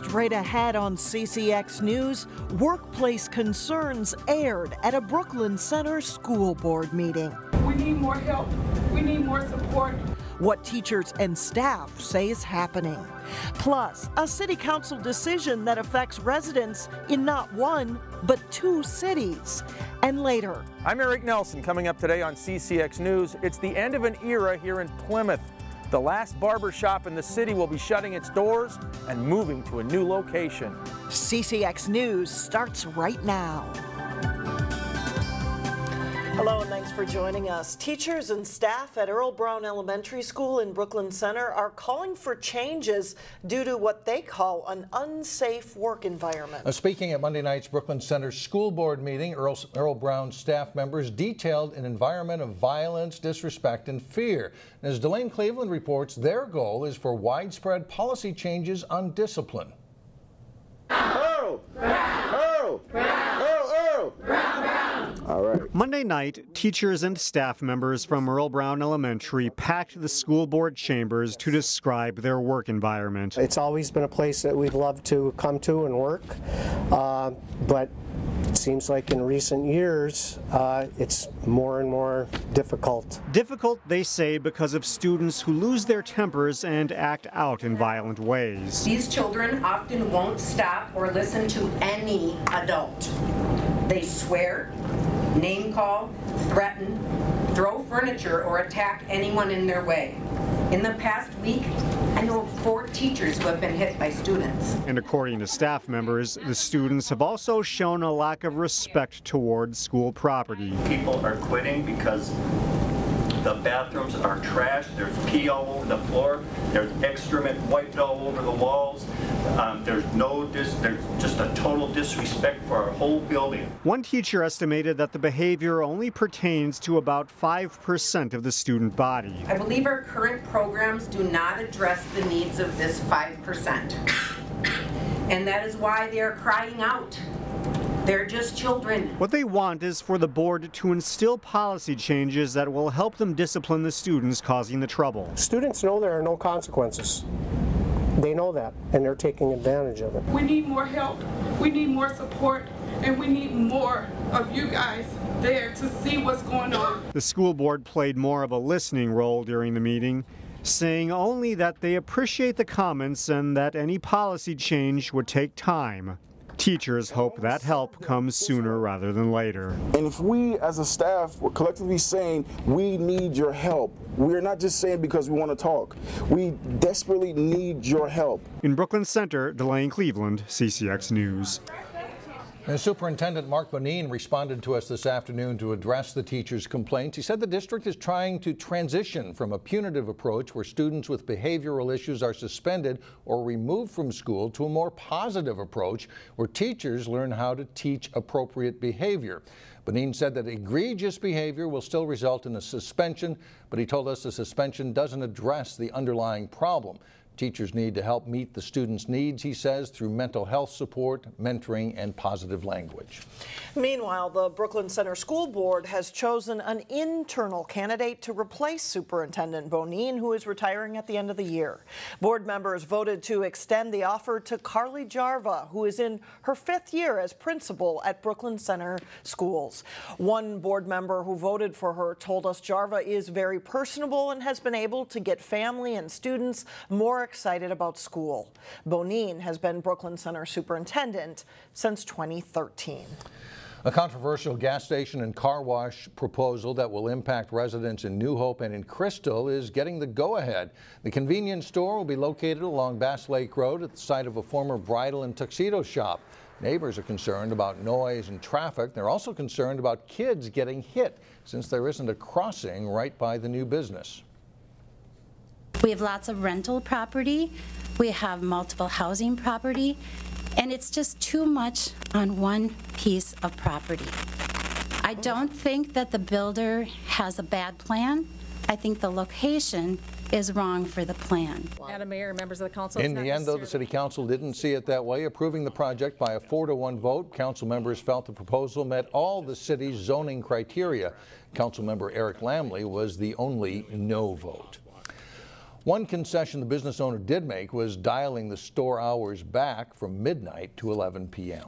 Straight ahead on CCX News, workplace concerns aired at a Brooklyn Center school board meeting. We need more help. We need more support. What teachers and staff say is happening. Plus, a city council decision that affects residents in not one, but two cities. And later. I'm Eric Nelson. Coming up today on CCX News, it's the end of an era here in Plymouth. The last barber shop in the city will be shutting its doors and moving to a new location. CCX News starts right now. Hello and thanks for joining us. Teachers and staff at Earl Brown Elementary School in Brooklyn Center are calling for changes due to what they call an unsafe work environment. Speaking at Monday night's Brooklyn Center school board meeting, Earl Brown staff members detailed an environment of violence, disrespect, and fear. As Delane Cleveland reports, their goal is for widespread policy changes on discipline. Earl! Earl! Earl! Brown! All right. Monday night, teachers and staff members from Earl Brown Elementary packed the school board chambers to describe their work environment. It's always been a place that we've loved to come to and work, but it seems like in recent years, it's more and more difficult. Difficult, they say, because of students who lose their tempers and act out in violent ways. These children often won't stop or listen to any adult. They swear, name call, threaten, throw furniture, or attack anyone in their way. In the past week, I know of 4 teachers who have been hit by students. And according to staff members, the students have also shown a lack of respect towards school property. People are quitting because the bathrooms are trashed, there's pee all over the floor, there's excrement wiped all over the walls, there's just a total disrespect for our whole building. One teacher estimated that the behavior only pertains to about 5% of the student body. I believe our current programs do not address the needs of this 5%. And that is why they are crying out. They're just children. What they want is for the board to instill policy changes that will help them discipline the students causing the trouble. Students know there are no consequences. They know that, and they're taking advantage of it. We need more help. We need more support. And we need more of you guys there to see what's going on. The school board played more of a listening role during the meeting, saying only that they appreciate the comments and that any policy change would take time. Teachers hope that help comes sooner rather than later. And if we as a staff were collectively saying we need your help, we're not just saying because we want to talk. We desperately need your help. In Brooklyn Center, Delane Cleveland, CCX News. And Superintendent Mark Bonine responded to us this afternoon to address the teachers' complaints. He said the district is trying to transition from a punitive approach where students with behavioral issues are suspended or removed from school to a more positive approach where teachers learn how to teach appropriate behavior. Bonine said that egregious behavior will still result in a suspension, but he told us the suspension doesn't address the underlying problem. Teachers need to help meet the students' needs, he says, through mental health support, mentoring, and positive language. Meanwhile, the Brooklyn Center School Board has chosen an internal candidate to replace Superintendent Bonine, who is retiring at the end of the year. Board members voted to extend the offer to Carly Jarva, who is in her 5th year as principal at Brooklyn Center Schools. One board member who voted for her told us Jarva is very personable and has been able to get family and students more excited about school. Bonine has been Brooklyn Center superintendent since 2013. A controversial gas station and car wash proposal that will impact residents in New Hope and in Crystal is getting the go-ahead. The convenience store will be located along Bass Lake Road at the site of a former bridal and tuxedo shop. Neighbors are concerned about noise and traffic. They're also concerned about kids getting hit since there isn't a crossing right by the new business. We have lots of rental property, we have multiple housing property, and it's just too much on one piece of property. I don't think that the builder has a bad plan. I think the location is wrong for the plan. Madam Mayor, members of the council. In the end, though, the City Council didn't see it that way, approving the project by a 4-to-1 vote. Council members felt the proposal met all the city's zoning criteria. Council member Eric Lamley was the only no vote. One concession the business owner did make was dialing the store hours back from midnight to 11 p.m.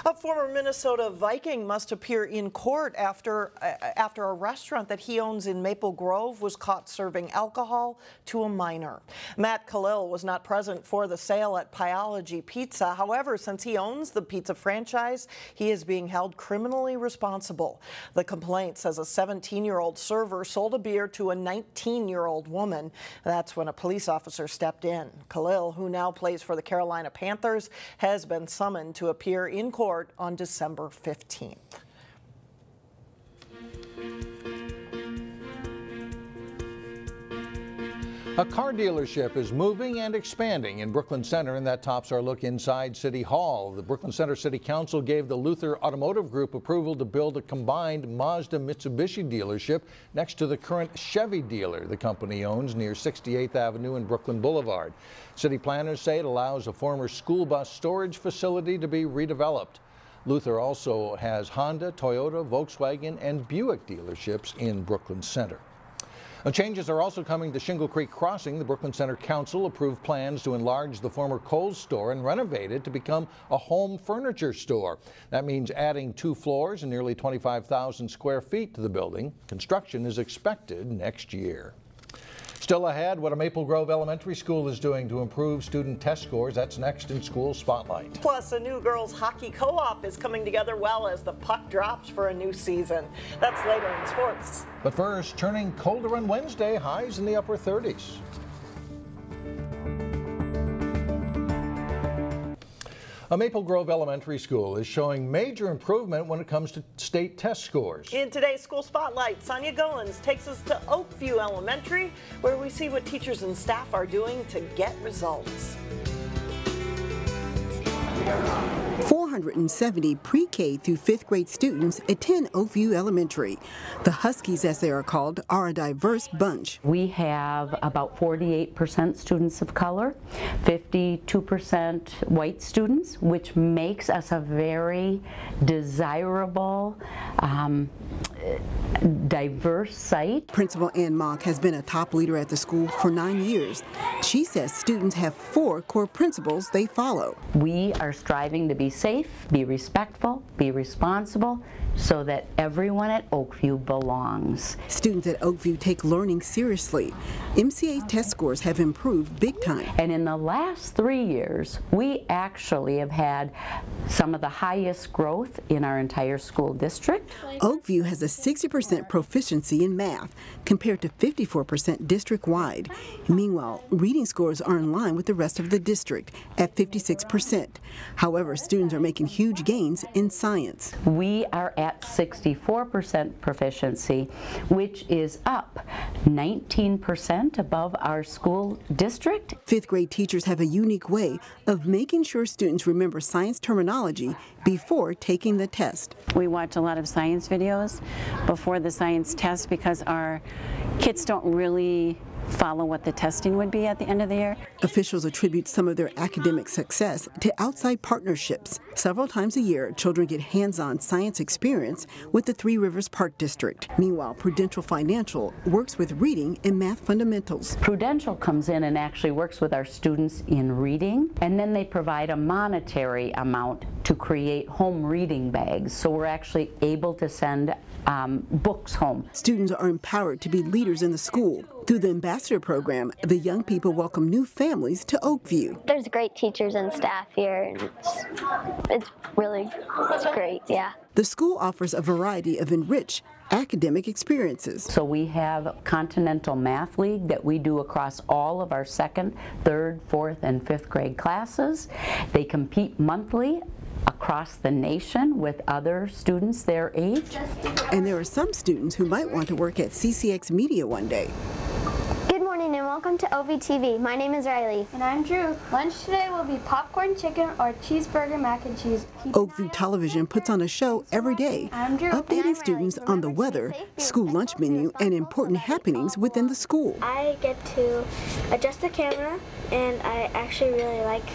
A former Minnesota Viking must appear in court after a restaurant that he owns in Maple Grove was caught serving alcohol to a minor. Matt Khalil was not present for the sale at Pieology Pizza. However, since he owns the pizza franchise, he is being held criminally responsible. The complaint says a 17-year-old server sold a beer to a 19-year-old woman. That's when a police officer stepped in. Khalil, who now plays for the Carolina Panthers, has been summoned to appear in court on December 15th. A car dealership is moving and expanding in Brooklyn Center, and that tops our look inside City Hall. The Brooklyn Center City Council gave the Luther Automotive Group approval to build a combined Mazda-Mitsubishi dealership next to the current Chevy dealer the company owns near 68th Avenue and Brooklyn Boulevard. City planners say it allows a former school bus storage facility to be redeveloped. Luther also has Honda, Toyota, Volkswagen, and Buick dealerships in Brooklyn Center. Changes are also coming to Shingle Creek Crossing. The Brooklyn Center Council approved plans to enlarge the former Kohl's store and renovate it to become a home furniture store. That means adding 2 floors and nearly 25,000 square feet to the building. Construction is expected next year. Still ahead, what a Maple Grove Elementary School is doing to improve student test scores. That's next in School Spotlight. Plus, a new girls hockey co-op is coming together well as the puck drops for a new season. That's later in sports. But first, turning colder on Wednesday, highs in the upper 30s. A Maple Grove Elementary School is showing major improvement when it comes to state test scores. In today's School Spotlight, Sonia Goins takes us to Oakview Elementary, where we see what teachers and staff are doing to get results. 470 pre-K through 5th grade students attend Oakview Elementary. The Huskies, as they are called, are a diverse bunch. We have about 48% students of color, 52% white students, which makes us a very desirable, diverse site. Principal Ann Mock has been a top leader at the school for 9 years. She says students have 4 core principles they follow. We are striving to be safe, be respectful, be responsible, so that everyone at Oakview belongs. Students at Oakview take learning seriously. MCA test scores have improved big time. And in the last 3 years, we actually have had some of the highest growth in our entire school district. Oakview has a 60% proficiency in math, compared to 54% district-wide. Meanwhile, reading scores are in line with the rest of the district at 56%. However, students are making huge gains in science. We are at 64% proficiency, which is up 19% above our school district. 5th grade teachers have a unique way of making sure students remember science terminology before taking the test. We watch a lot of science videos before the science test because our kids don't really follow what the testing would be at the end of the year. Officials attribute some of their academic success to outside partnerships. Several times a year, children get hands-on science experience with the Three Rivers Park District. Meanwhile, Prudential Financial works with reading and math fundamentals. Prudential comes in and actually works with our students in reading, and then they provide a monetary amount to create home reading bags. So we're actually able to send books home. Students are empowered to be leaders in the school. Through the Ambassador Program, the young people welcome new families to Oakview. There's great teachers and staff here, and it's great, yeah. The school offers a variety of enriched academic experiences. So we have Continental Math League that we do across all of our 2nd, 3rd, 4th, and 5th grade classes. They compete monthly across the nation with other students their age. And there are some students who might want to work at CCX Media one day. Good morning and welcome to OVTV. My name is Riley. And I'm Drew. Lunch today will be popcorn chicken or cheeseburger mac and cheese. Oakview Television puts on a show every day, updating students on the weather, school lunch menu, and important happenings within the school. I get to adjust the camera, and I actually really like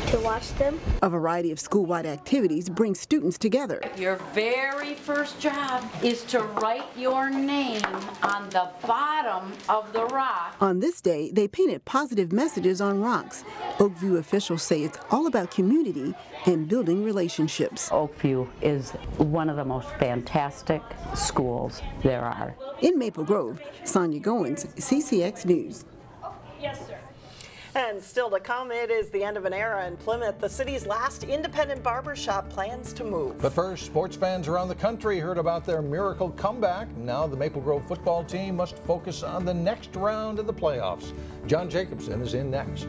to watch them. A variety of school-wide activities bring students together. Your very first job is to write your name on the bottom of the rock. On this day, they painted positive messages on rocks. Oakview officials say it's all about community and building relationships. Oakview is one of the most fantastic schools there are. In Maple Grove, Sonia Goins, CCX News. Yes, sir. And still to come, it is the end of an era in Plymouth. The city's last independent barber shop plans to move. But first, sports fans around the country heard about their miracle comeback. Now the Maple Grove football team must focus on the next round of the playoffs. John Jacobson is in next.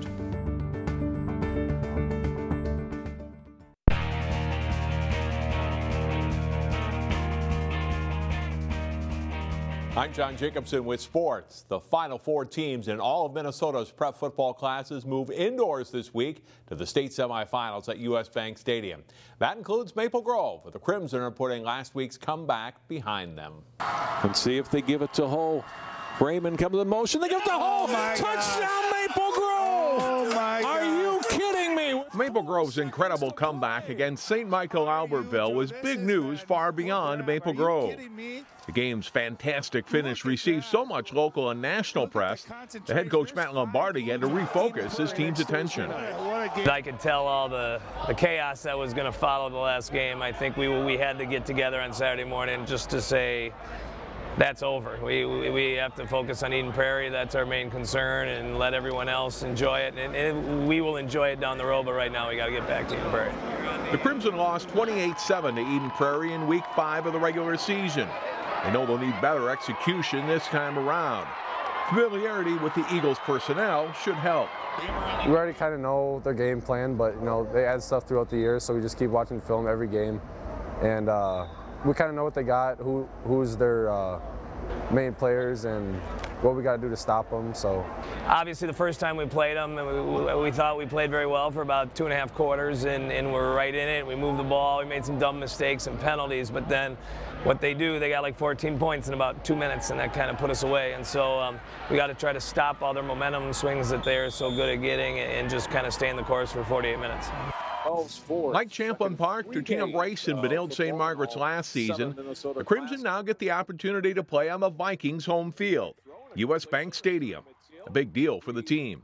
I'm John Jacobson with sports. The final 4 teams in all of Minnesota's prep football classes move indoors this week to the state semifinals at U.S. Bank Stadium. That includes Maple Grove, but the Crimson are putting last week's comeback behind them. And see if they give it to Hull. Raymond comes in motion. They give it to Hull. Touchdown, Maple Grove! Oh my God. Are you kidding me? Maple Grove's incredible comeback against St. Michael Albertville was big news far beyond Maple Grove. The game's fantastic finish received so much local and national press, the head coach Matt Lombardi had to refocus his team's attention. I could tell all the chaos that was going to follow the last game. I think we had to get together on Saturday morning just to say, that's over. We have to focus on Eden Prairie. That's our main concern, and let everyone else enjoy it. And we will enjoy it down the road, but right now we got to get back to Eden Prairie. The Crimson lost 28-7 to Eden Prairie in Week 5 of the regular season. They know they'll need better execution this time around. Familiarity with the Eagles personnel should help. We already kind of know their game plan, but you know they add stuff throughout the year, so we just keep watching film every game, and we kind of know what they got, who's their main players, and what we got to do to stop them. So obviously the first time we played them, we thought we played very well for about 2.5 quarters, and we're right in it. We moved the ball, we made some dumb mistakes and penalties, but then what they do, they got like 14 points in about 2 minutes, and that kind of put us away. And so we got to try to stop all their momentum swings that they're so good at getting, and just kind of stay in the course for 48 minutes. Like Champlin Park, their team of Rice and Benilde St. Margaret's last season, the Crimson now get the opportunity to play on the Vikings' home field, U.S. Bank Stadium. A big deal for the team.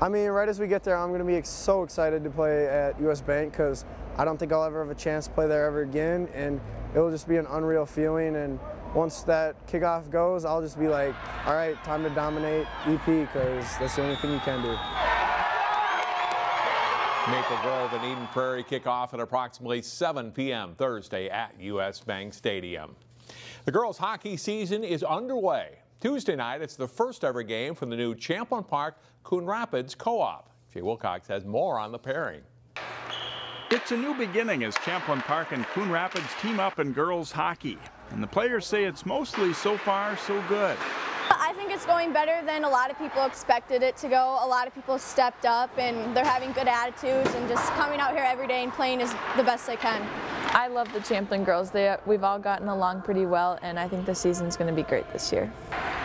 I mean, right as we get there, I'm going to be so excited to play at U.S. Bank because I don't think I'll ever have a chance to play there ever again, and it'll just be an unreal feeling. And once that kickoff goes, I'll just be like, all right, time to dominate EP because that's the only thing you can do. Maple Grove and Eden Prairie kick off at approximately 7 p.m. Thursday at U.S. Bank Stadium. The girls' hockey season is underway. Tuesday night, it's the first ever game from the new Champlin Park-Coon Rapids co-op. Jay Wilcox has more on the pairing. It's a new beginning as Champlin Park and Coon Rapids team up in girls hockey. And the players say it's mostly so far so good. I think it's going better than a lot of people expected it to go. A lot of people stepped up and they're having good attitudes, and just coming out here every day and playing is the best they can. I love the Champlin girls. We've all gotten along pretty well, and I think the season's going to be great this year.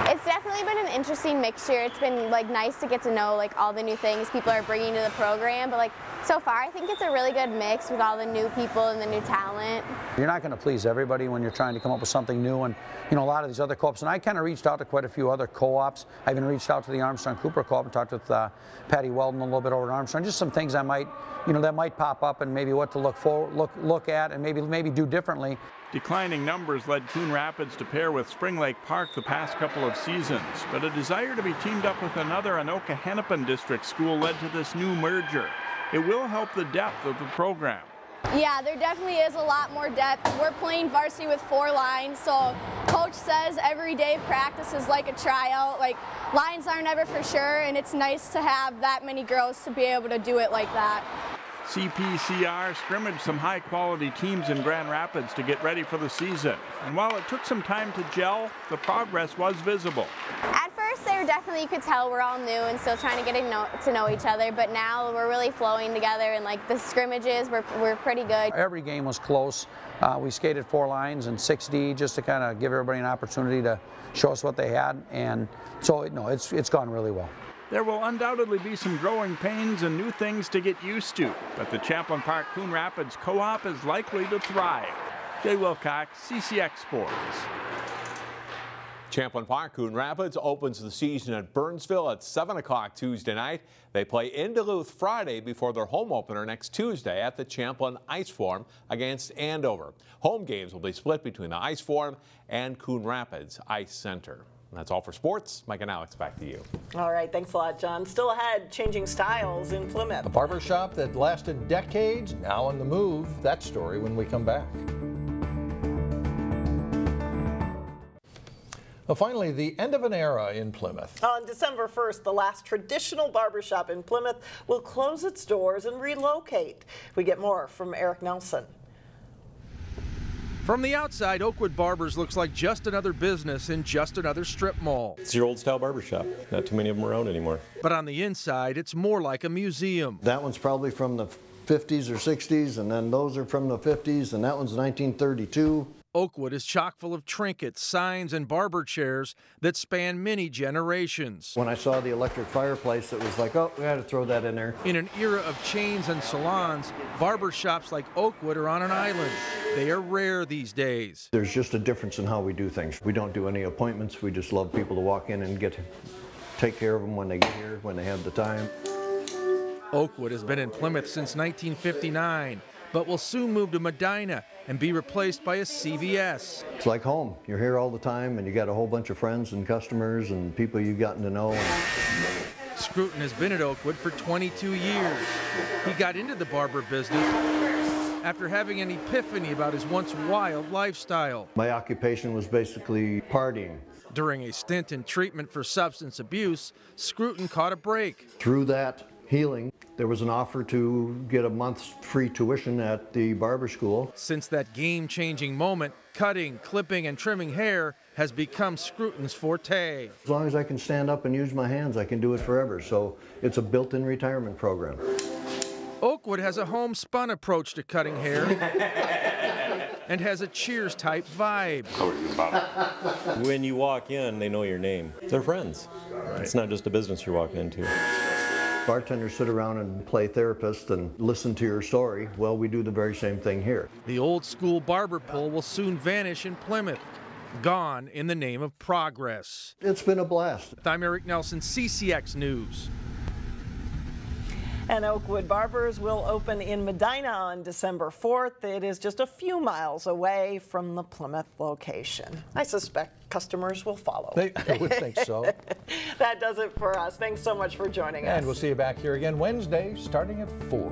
It's definitely been an interesting mixture. It's been nice to get to know all the new things people are bringing to the program, but so far I think it's a really good mix with all the new people and the new talent. You're not going to please everybody when you're trying to come up with something new, and a lot of these other co-ops, and I kind of reached out to quite a few other co-ops. I even reached out to the Armstrong Cooper co-op and talked with Patty Weldon a little bit over at Armstrong, just some things I might, that might pop up, and maybe what to look at and maybe do differently. Declining numbers led Coon Rapids to pair with Spring Lake Park the past couple of seasons, but a desire to be teamed up with another Anoka-Hennepin district school led to this new merger. It will help the depth of the program. Yeah, there definitely is a lot more depth. We're playing varsity with 4 lines, so coach says every day of practice is like a tryout. Lines aren't ever for sure, and it's nice to have that many girls to be able to do it like that. CPCR scrimmaged some high-quality teams in Grand Rapids to get ready for the season. And while it took some time to gel, the progress was visible. At first, you could tell we're all new and still trying to get to know each other, but now we're really flowing together, and the scrimmages, we're pretty good. Every game was close. We skated 4 lines and 6D just to kind of give everybody an opportunity to show us what they had, and so it's gone really well. There will undoubtedly be some growing pains and new things to get used to, but the Champlin Park-Coon Rapids Co-op is likely to thrive. Jay Wilcox, CCX Sports. Champlin Park-Coon Rapids opens the season at Burnsville at 7 o'clock Tuesday night. They play in Duluth Friday before their home opener next Tuesday at the Champlin Ice Forum against Andover. Home games will be split between the Ice Forum and Coon Rapids Ice Center. That's all for sports. Mike and Alex, back to you. All right, thanks a lot, John. Still ahead, changing styles in Plymouth. A barber shop that lasted decades, now on the move. That story when we come back. Well, finally, the end of an era in Plymouth. On December 1st, the last traditional barbershop in Plymouth will close its doors and relocate. We get more from Eric Nelson. From the outside, Oakwood Barbers looks like just another business in just another strip mall. It's your old style barbershop. Not too many of them around anymore. But on the inside, it's more like a museum. That one's probably from the 50s or 60s, and then those are from the 50s, and that one's 1932. Oakwood is chock full of trinkets, signs, and barber chairs that span many generations. When I saw the electric fireplace, it was like, oh, we got to throw that in there. In an era of chains and salons, barber shops like Oakwood are on an island. They are rare these days. There's just a difference in how we do things. We don't do any appointments. We just love people to walk in and take care of them when they get here, when they have the time. Oakwood has been in Plymouth since 1959, but will soon move to Medina and be replaced by a CVS. It's like home. You're here all the time, and you got a whole bunch of friends and customers and people you've gotten to know. Scruton has been at Oakwood for 22 years. He got into the barber business after having an epiphany about his once wild lifestyle. My occupation was basically partying. During a stint in treatment for substance abuse, Scruton caught a break. Through that healing, there was an offer to get a month's free tuition at the barber school. Since that game-changing moment, cutting, clipping, and trimming hair has become Scruton's forte. As long as I can stand up and use my hands, I can do it forever. So it's a built-in retirement program. Oakwood has a homespun approach to cutting hair and has a Cheers-type vibe. When you walk in, they know your name. They're friends. Right. It's not just a business you're walking into. Bartenders sit around and play therapist and listen to your story. Well, we do the very same thing here. The old school barber pole will soon vanish in Plymouth, gone in the name of progress. It's been a blast. I'm Eric Nelson, CCX News. And Oakwood Barbers will open in Medina on December 4th. It is just a few miles away from the Plymouth location. I suspect customers will follow. I would think so. That does it for us. Thanks so much for joining us. And we'll see you back here again Wednesday, starting at 4.